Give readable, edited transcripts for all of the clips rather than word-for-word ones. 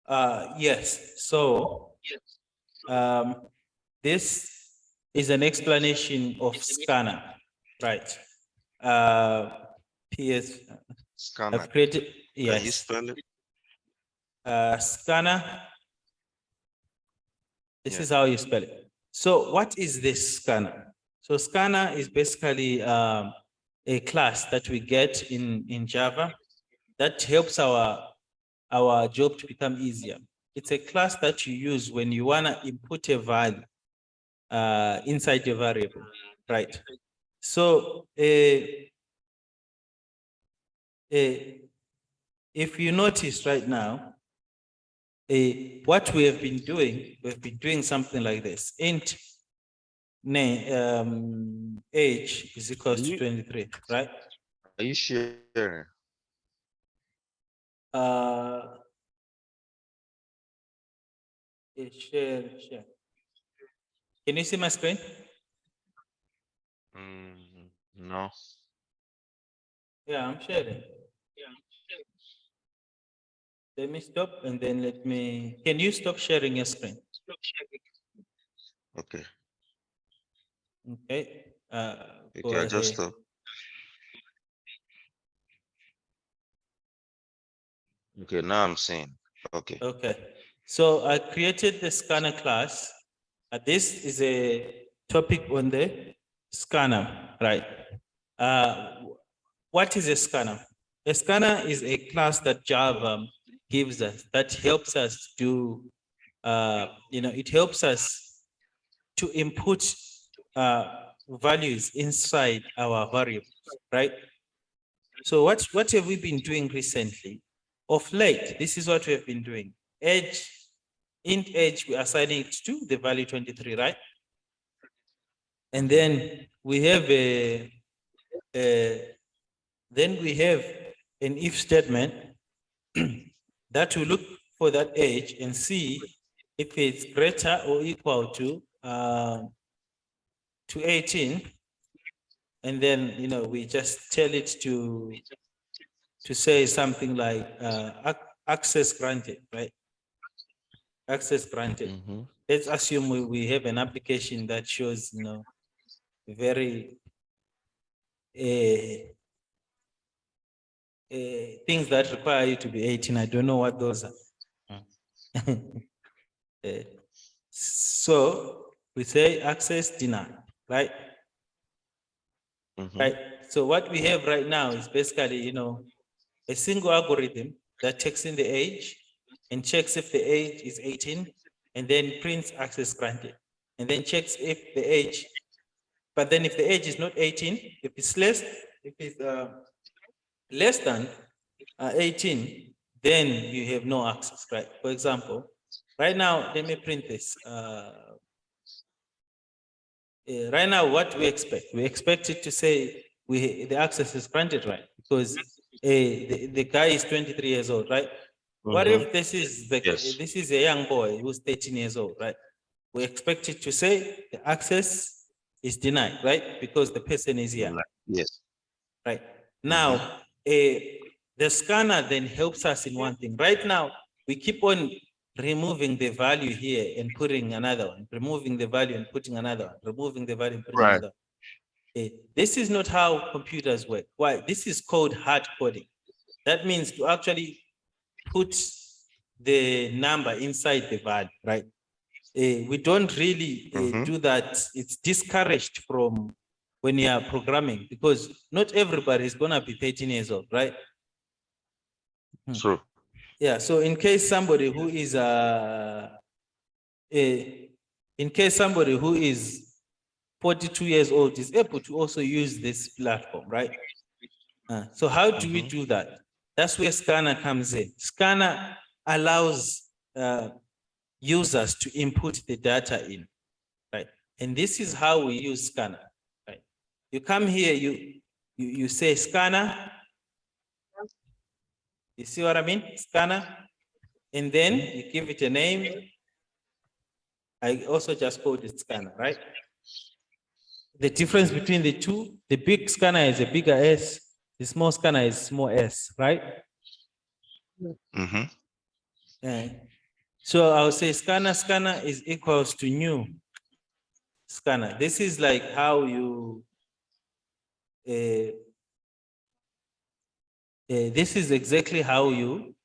Yes. So this is an explanation of scanner, right? PS. Scanner. I've created, Can you yes. spell it? Scanner. This Yeah. is how you spell it. So what is this scanner? So scanner is basically a class that we get in Java that helps our job to become easier. It's a class that you use when you want to input a value inside a variable, right? So if you notice right now, what we have been doing, we've been doing something like this. Int name age is equals to 23, right? Are you sharing? Share. Can you see my screen? No. Yeah, I'm sharing. Let me stop and then let me. Can you stop sharing your screen? Okay. Okay. Go Okay, I just ahead. stop. Okay, now I'm seeing. Okay. Okay. So I created the scanner class. This is a topic on the scanner, right? What is a scanner? A scanner is a class that Java gives us that helps us do, it helps us to input values inside our variables, right? So what have we been doing recently? Of late, this is what we have been doing. Age, int age, we are assigning it to the value 23, right? And then we have then we have an if statement that will look for that age and see if it's greater or equal to 18. And then, we just tell it to say something like access granted, right? Access granted. Let's assume we have an application that shows, very things that require you to be 18. I don't know what those are. So we say access denied, right? Right. So what we have right now is basically, a single algorithm that takes in the age and checks if the age is 18 and then prints access granted and then checks if the age, but then if the age is not 18, if it's less than 18, then you have no access, right? For example, right now, let me print this. Right now, what we expect it to say the access is granted, right? Because the guy is 23 years old, right? What if this is this is a young boy who's 13 years old, right? We expect it to say the access is denied, right? Because the person is young. Yes. Right. Now, the scanner then helps us in one thing. Right now, we keep on removing the value here and putting another one, removing the value and putting another one, removing the value and putting another one. This is not how computers work. Why? This is called hard coding. That means to actually put the number inside the value, right? We don't really do that. It's discouraged from when you are programming because not everybody is going to be 13 years old, right? True. Yeah, so in case somebody who is in case somebody who is 42 years old is able to also use this platform, right? So how do we do that? That's where Scanner comes in. Scanner allows users to input the data in, right? And this is how we use Scanner, right? You come here, you say Scanner. You see what I mean? Scanner. And then you give it a name. I also just called it Scanner, right? The difference between the two, the big scanner is a bigger S, the small scanner is small s, right? So I'll say scanner is equals to new scanner. This is like how you, this is exactly how you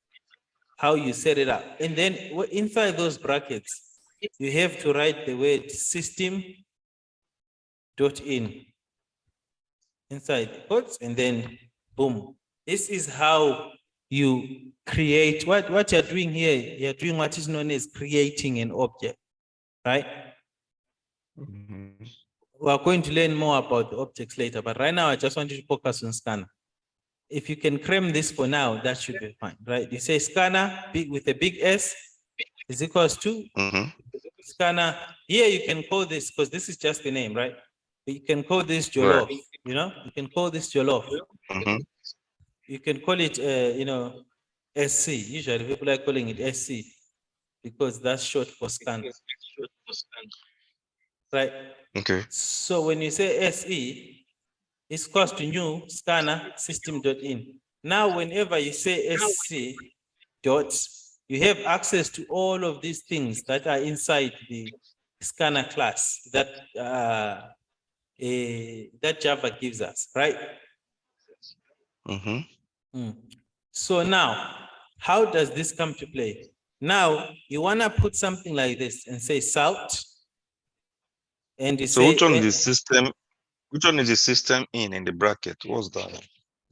set it up. And then inside those brackets, you have to write the word system.in inside quotes, and then boom. This is how you create what you're doing here. You're doing what is known as creating an object, right? Mhm. We're going to learn more about the objects later, but right now I just want you to focus on scanner. If you can cram this for now, that should be fine, right? You say scanner big with a big S is equals to Mhm. scanner. Here you can call this, because this is just the name, right? You can call this Right. Jollof, you know, you can call this Jollof. Mhm. You can call it, you know, SC. Usually people are calling it SC because that's short for scan, right? Okay. So when you say SE, it's equals to new scanner system.in. Now, whenever you say SC dot, you have access to all of these things that are inside the scanner class that that Java gives us, right? Mhm. So now, how does this come to play? Now, you want to put something like this and say salt, and you So which one is say the system? Which one is the system in the bracket? What's that?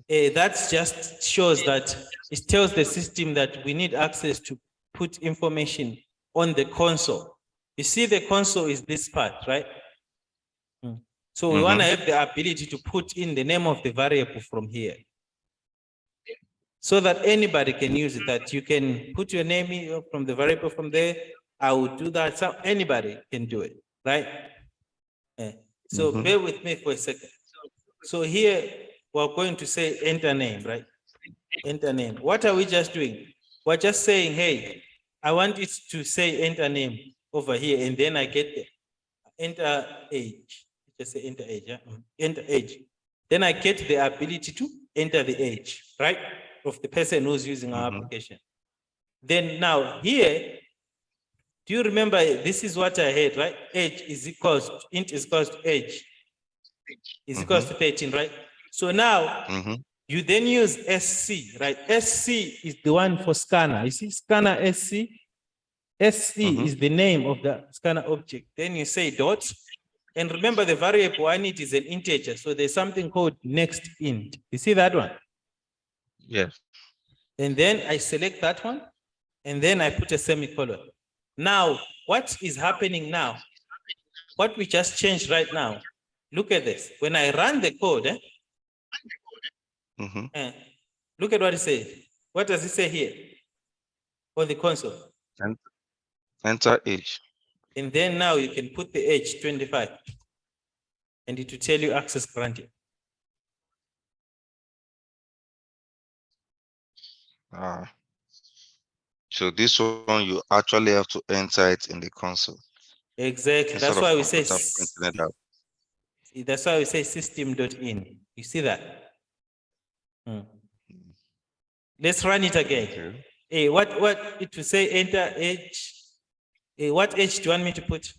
that just shows that it tells the system that we need access to put information on the console. You see, the console is this part, right? So we want to have the ability to put in the name of the variable from here, so that anybody can use it, that you can put your name from the variable from there. I will do that. So anybody can do it, right? So bear with me for a second. So here we're going to say enter name, right? Enter name. What are we just doing? We're just saying, hey, I want it to say enter name over here, and then I get the enter age. Just say enter age, yeah? Enter age. Then I get the ability to enter the age, right? Of the person who's using our application. Then now here, do you remember this is what I had, right? Age is equals to, int is equals to age is equals to 13, right? So now you then use SC, right? SC is the one for scanner. You see scanner SC? SC is the name of the scanner object. Then you say dot. And remember the variable I need is an integer. So there's something called next int. You see that one? Yes. And then I select that one. And then I put a semicolon. Now, what is happening now? What we just changed right now, look at this. When I run the code, look at what it says. What does it say here on the console? And enter age. And then now you can put the age 25 and it will tell you access granted. So this one you actually have to enter it in the console. Exactly. That's why we say printing it out. that's why we say system.in. You see that? Let's run it again. Okay. Hey, what it will say enter age. Hey, what age do you want me to put?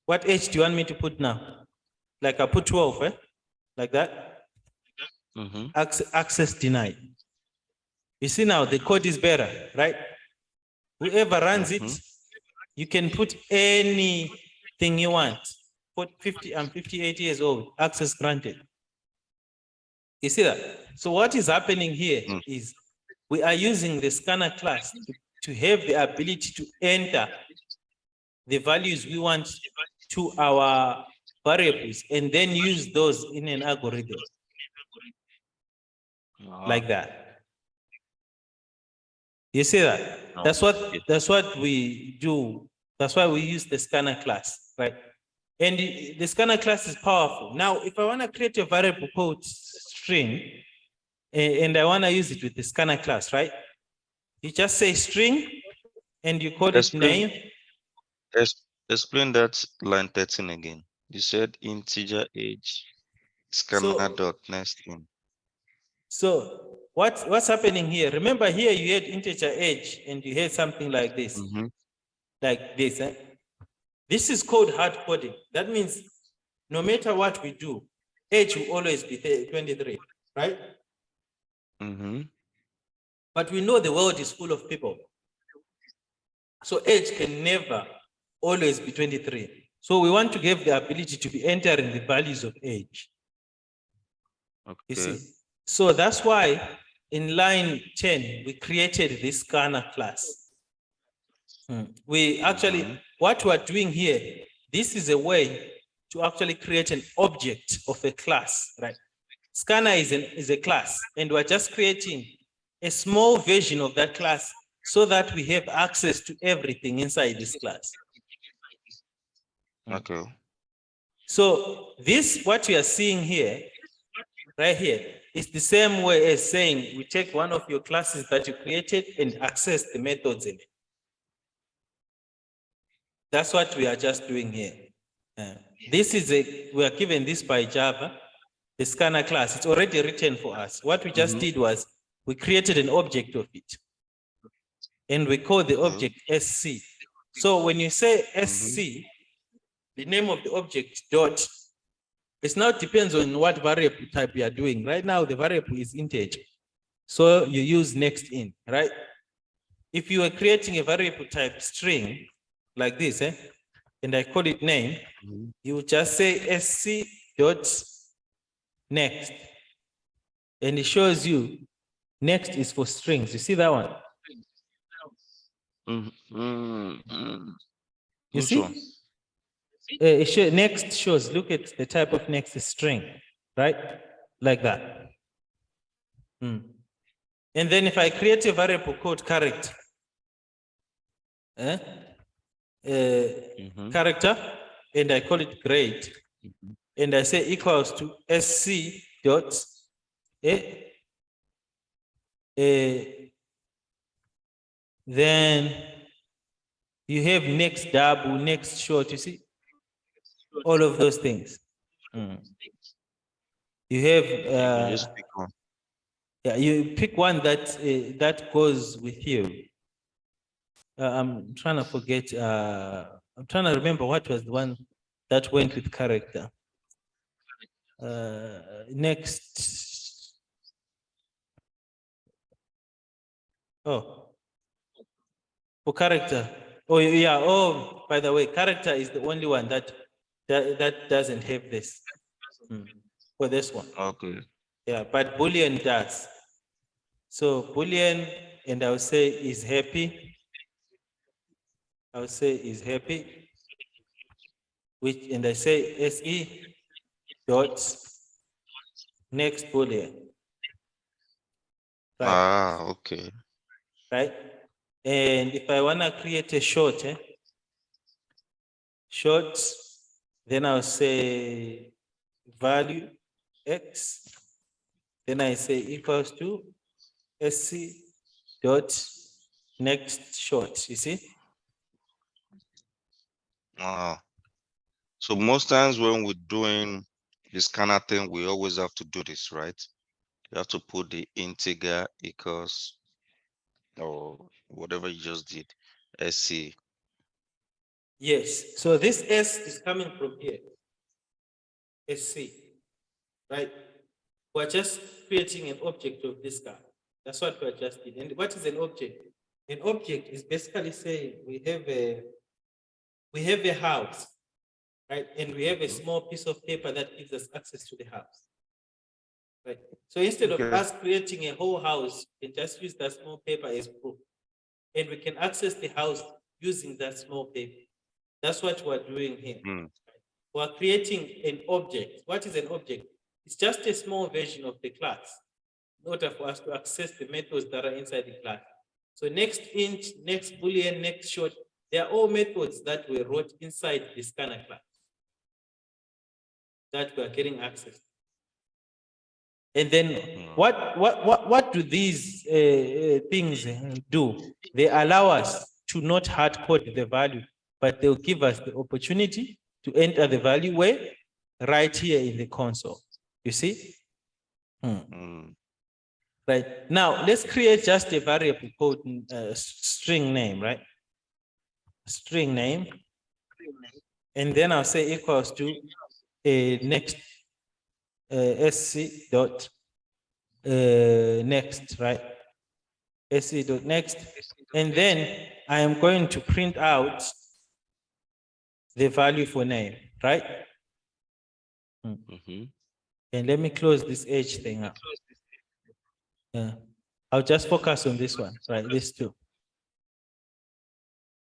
What age do you want me to put now? Like I put 12, eh? Like that? Access denied. You see now the code is better, right? Whoever runs it, you can put anything you want. Put 50, I'm 58 years old, access granted. You see that? So what is happening here is we are using the scanner class to have the ability to enter the values we want to our variables and then use those in an algorithm. Like that. You see that? That's what we do. That's why we use the scanner class, right? And the scanner class is powerful. Now, if I want to create a variable called string, and I want to use it with the scanner class, right? You just say string, and you call it name. Explain that line 13 again. You said integer age scanner dot next in. So what's happening here? Remember here you had integer age and you had something like this, like this. Eh? This is called hard coding. That means no matter what we do, age will always be 23, right? But we know the world is full of people. So age can never always be 23. So we want to give the ability to be entering the values of age. You see? So that's why in line 10, we created this scanner class. We actually, what we're doing here, this is a way to actually create an object of a class, right? Scanner is a class, and we're just creating a small version of that class so that we have access to everything inside this class. Okay. So this, what you are seeing here, right here, is the same way as saying we take one of your classes that you created and access the methods in it. That's what we are just doing here. This is we are given this by Java, the scanner class. It's already written for us. What we just did was we created an object of it. And we call the object SC. So when you say SC, the name of the object dot, it now depends on what variable type you are doing. Right now, the variable is integer. So you use next in, right? If you are creating a variable type string like this, and I call it name, you just say SC dot next. And it shows you next is for strings. You see that one? You see? Next shows, look at the type of next is string, right? Like that. And then if I create a variable called character, character, and I call it grade, and I say equals to SC dot then you have next double, next short, you see? All of those things. You have Just pick one. yeah, you pick one that that goes with you. I'm trying to forget. I'm trying to remember what was the one that went with character. Next. Oh, for character. Oh yeah. Oh, by the way, character is the only one that doesn't have this. For this one. Okay. Yeah, but Boolean does. So Boolean, and I would say is happy. I would say is happy. Which, and I say SE dot next Boolean. Right. Okay. Right. And if I want to create a short, short, then I'll say value X. Then I say equals to SC dot next short, you see? So most times when we're doing this kind of thing, we always have to do this, right? You have to put the integer equals or whatever you just did, SC. Yes, so this S is coming from here, SC, right? We're just creating an object of this guy. That's what we're just did. And what is an object? An object is basically saying we have a house, right? And we have a small piece of paper that gives us access to the house, right? So instead of us creating a whole house, we can just use that small paper as proof. And we can access the house using that small paper. That's what we're doing here. We're creating an object. What is an object? It's just a small version of the class in order for us to access the methods that are inside the class. So next int, next Boolean, next short, they are all methods that were wrote inside the scanner class that we are getting access. And then what do these things do? They allow us to not hard code the value, but they'll give us the opportunity to enter the value where right here in the console. You see? Right Right. Now, let's create just a variable called string name, right? String name. And then I'll say equals to a next sc dot next, right? Sc dot next. And then I am going to print out the value for name, right? And let me close this H thing up. Yeah. I'll just focus on this one, right? This two.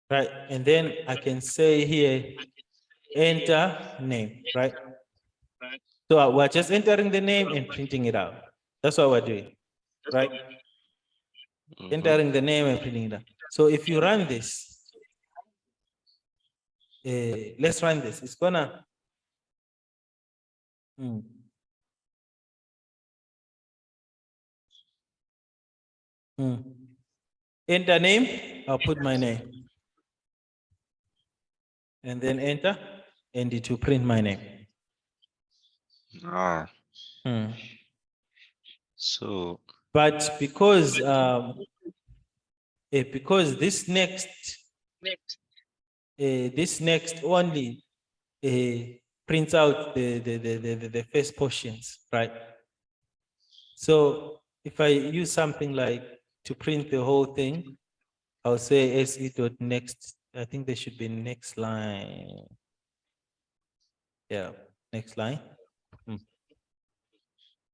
Right. And then I can say here, enter name, right? So we're just entering the name and printing it out. That's what we're doing, right? Entering the name and printing it out. So if you run this, let's run this. It's gonna. Enter name, I'll put my name. And then enter, and it will print my name. So, but because this next only prints out the first portions, right? So if I use something like to print the whole thing, I'll say se.next. I think there should be next line. Yeah, next line.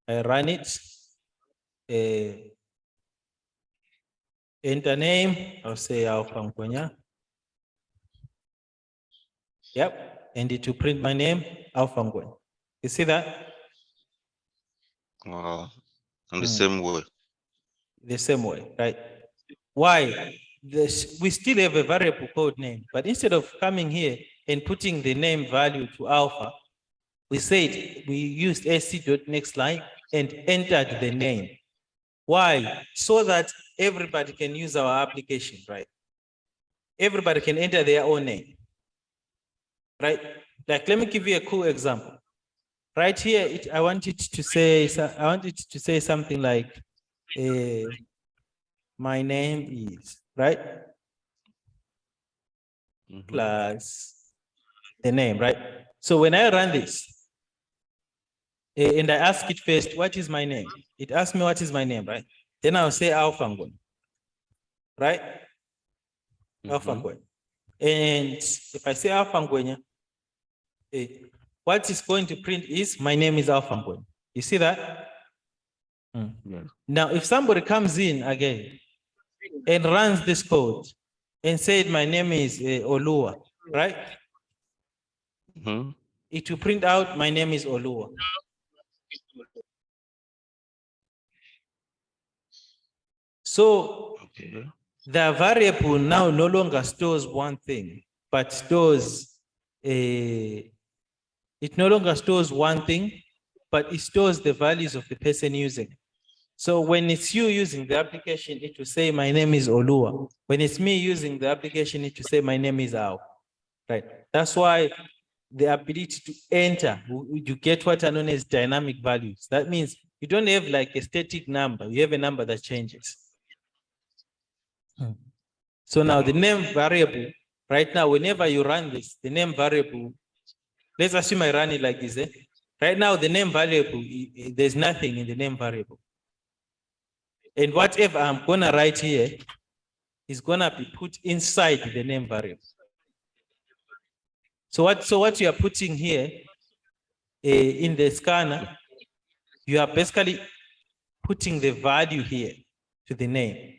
I run it. Enter name. I'll say Alpha Nkwenya. Yep, and it will print my name, Alpha Nkwenya. You see that? in the same way. The same way, right? Why? We still have a variable code name, but instead of coming here and putting the name value to alpha, we said we used sc.next line and entered the name. Why? So that everybody can use our application, right? Everybody can enter their own name, right? Like, let me give you a cool example. Right here, I want it to say something like, my name is, right? Plus the name, right? So when I run this, and I ask it first, what is my name? It asks me what is my name, right? Then I'll say Alpha Nkwenya, right? Alpha Nkwenya. And if I say Alpha Nkwenya, what is going to print is my name is Alpha Nkwenya. You see that? Yeah. Now, if somebody comes in again and runs this code and said my name is Olua, right? It will print out my name is Olua. So the variable now no longer stores one thing, but stores it no longer stores one thing, but it stores the values of the person using. So when it's you using the application, it will say my name is Olua. When it's me using the application, it will say my name is Ao. Right. That's why the ability to enter, you get what are known as dynamic values. That means you don't have like a static number, you have a number that changes. So now the name variable, right now, whenever you run this, the name variable, let's assume I run it like this. Right now, the name variable, there's nothing in the name variable. And whatever I'm gonna write here is gonna be put inside the name variable. So what you are putting here in the scanner, you are basically putting the value here to the name.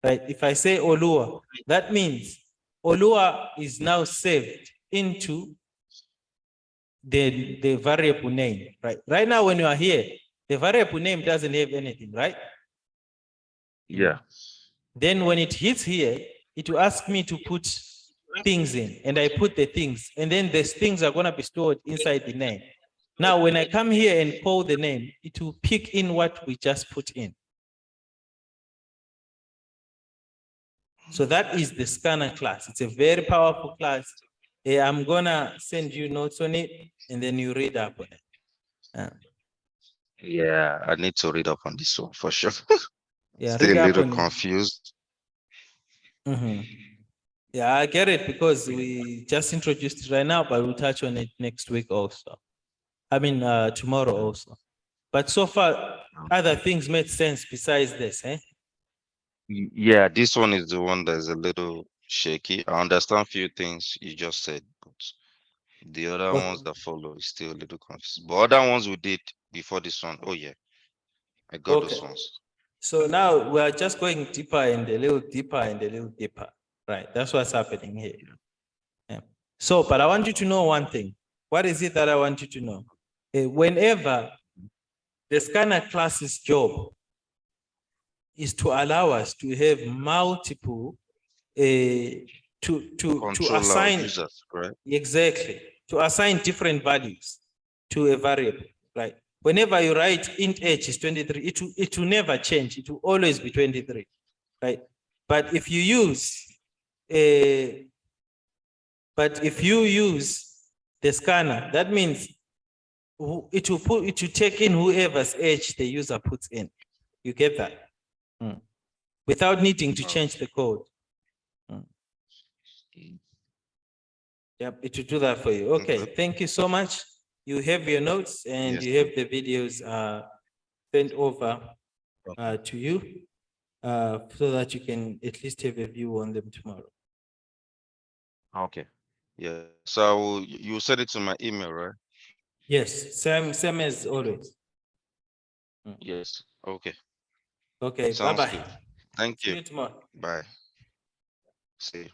Right? If I say Olua, that means Olua is now saved into the variable name. Right? Right now, when you are here, the variable name doesn't have anything, right? Yeah. Then when it hits here, it will ask me to put things in, and I put the things, and then these things are going to be stored inside the name. Now, when I come here and call the name, it will pick in what we just put in. So that is the scanner class. It's a very powerful class. I'm going to send you notes on it, and then you read up on it. Yeah, I need to read up on this one for sure. Yeah, Still a recap little on it. confused. Yeah, I get it because we just introduced it right now, but we'll touch on it next week also. I mean, tomorrow also. But so far, other things made sense besides this, eh? Yeah, this one is the one that is a little shaky. I understand few things you just said, but the other Okay. ones that follow is still a little confused. But other ones we did before this one, oh yeah, I got those Okay. ones. So now we are just going deeper and a little deeper and a little deeper, right? That's what's happening here. Yeah. So, but I want you to know one thing. What is it that I want you to know? Whenever the scanner class's job is to allow us to have multiple, to Control our assign, users, correct? exactly, to assign different values to a variable, right? Whenever you write int h is 23, it will never change. It will always be 23, right? But if you use the scanner, that means it will take in whoever's age the user puts in. You get that? Without needing to change the code. Yep, it will do that for you. Okay, Okay. thank you so much. You have your notes and Yes. you have the videos sent over to you so that you can at least have a view on them tomorrow. Okay. Yeah. So you send it to my email, right? Yes, same as always. Yes. Okay. Okay, Sounds bye-bye. good. Thank See you. you tomorrow. Bye. See you.